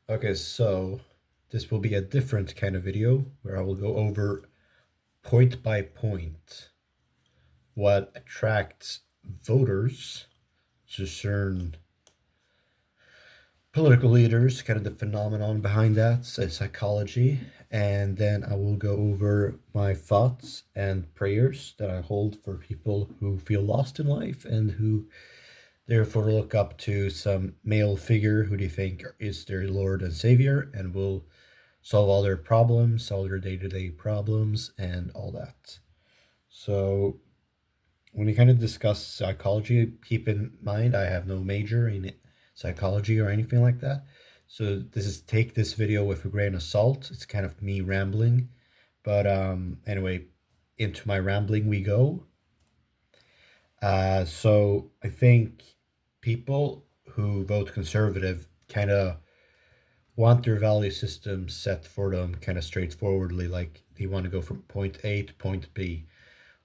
Okay, so this will be a different kind of video where I will go over point by point what attracts voters to certain political leaders, kind of the phenomenon behind that, so psychology, and then I will go over my thoughts and prayers that I hold for people who feel lost in life and who therefore look up to some male figure who they think is their Lord and Savior and will solve all their problems, all their day-to-day problems, and all that. So when we kind of discuss psychology, keep in mind I have no major in psychology or anything like that. So this is take this video with a grain of salt. It's kind of me rambling. But anyway, into my rambling we go. So I think people who vote conservative kind of want their value system set for them kind of straightforwardly. Like they want to go from point A to point B.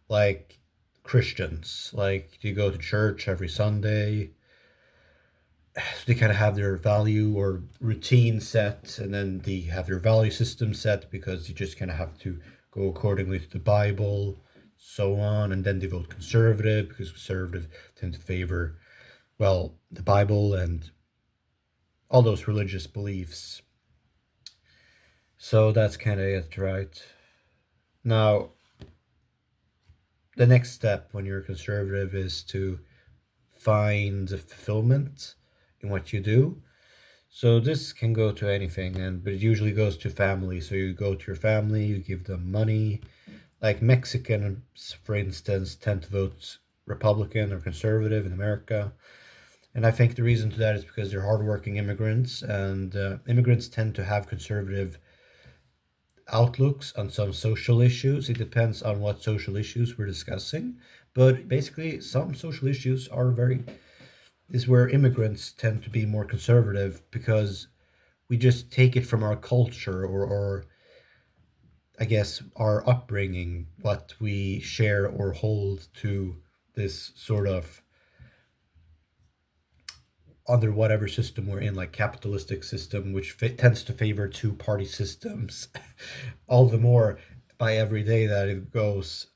Like Christians, like you go to church every Sunday. So they kind of have their value or routine set, and then they have their value system set because you just kind of have to go accordingly to the Bible, so on. And then they vote conservative because conservative tend to favor, well, the Bible and all those religious beliefs. So that's kind of it, right? Now, the next step when you're a conservative is to find fulfillment in what you do. So this can go to anything, but it usually goes to family. So you go to your family, you give them money. Like Mexicans, for instance, tend to vote Republican or conservative in America. And I think the reason to that is because they're hardworking immigrants, and immigrants tend to have conservative outlooks on some social issues. It depends on what social issues we're discussing. But basically, some social issues are very is where immigrants tend to be more conservative because we just take it from our culture or I guess our upbringing, what we share or hold to this sort of under whatever system we're in, like capitalistic system, which tends to favor two-party systems, all the more by every day that it goes.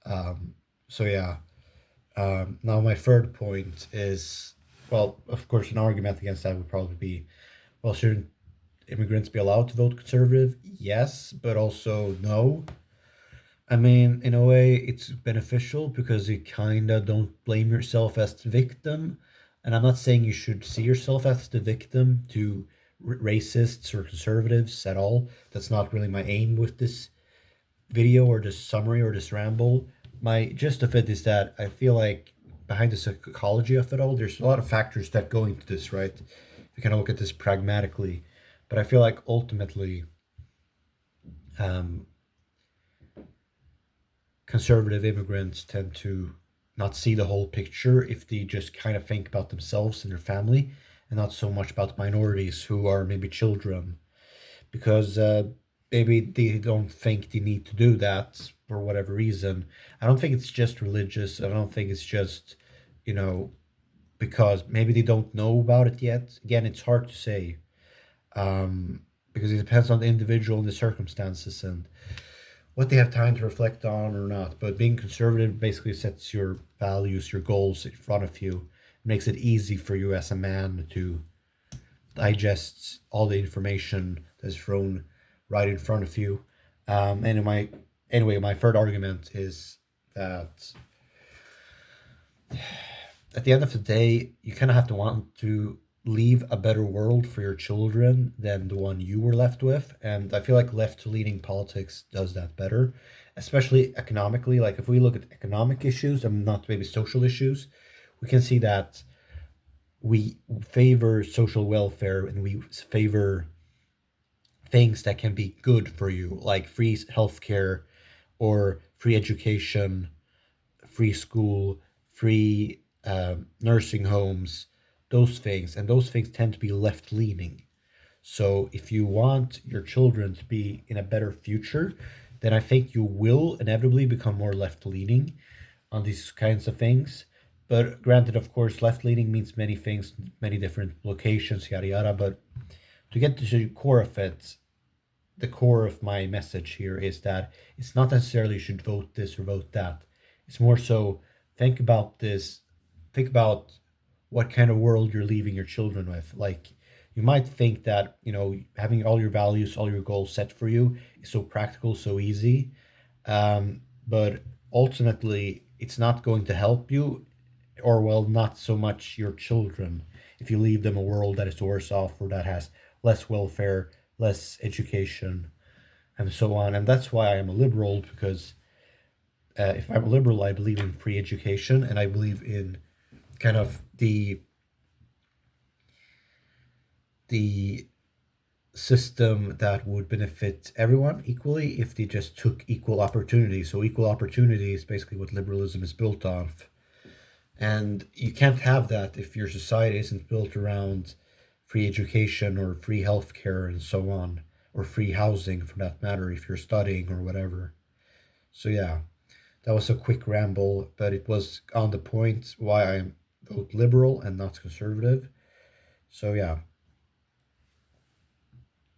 So yeah. Now my third point is, well, of course, an argument against that would probably be, well, shouldn't immigrants be allowed to vote conservative? Yes, but also no. I mean, in a way, it's beneficial because you kind of don't blame yourself as the victim. And I'm not saying you should see yourself as the victim to racists or conservatives at all. That's not really my aim with this video or this summary or this ramble. My gist of it is that I feel like behind the psychology of it all, there's a lot of factors that go into this, right? You kind of look at this pragmatically. But I feel like ultimately, um, conservative immigrants tend to not see the whole picture if they just kind of think about themselves and their family and not so much about minorities who are maybe children because maybe they don't think they need to do that for whatever reason. I don't think it's just religious. I don't think it's just, you know, because maybe they don't know about it yet. Again, it's hard to say because it depends on the individual and the circumstances and what they have time to reflect on or not. But being conservative basically sets your values, your goals in front of you, makes it easy for you as a man to digest all the information that's thrown right in front of you. And in my anyway, my third argument is that at the end of the day, you kind of have to want to leave a better world for your children than the one you were left with. And I feel like left leaning politics does that better, especially economically. Like if we look at economic issues and not maybe social issues, we can see that we favor social welfare and we favor things that can be good for you, like free healthcare or free education, free school, free nursing homes, those things. And those things tend to be left leaning. So if you want your children to be in a better future, then I think you will inevitably become more left leaning on these kinds of things. But granted, of course, left leaning means many things, many different locations, yada yada. But to get to the core of it, the core of my message here is that it's not necessarily you should vote this or vote that. It's more so think about this, think about what kind of world you're leaving your children with. Like, you might think that, having all your values, all your goals set for you is so practical, so easy. But ultimately, it's not going to help you, or well, not so much your children, if you leave them a world that is worse off or that has less welfare, less education, and so on. And that's why I am a liberal, because if I'm a liberal, I believe in free education, and I believe in kind of the system that would benefit everyone equally if they just took equal opportunity. So equal opportunity is basically what liberalism is built on. And you can't have that if your society isn't built around free education or free healthcare and so on, or free housing for that matter if you're studying or whatever. So yeah, that was a quick ramble, but it was on the point why I am vote liberal and not conservative. So yeah,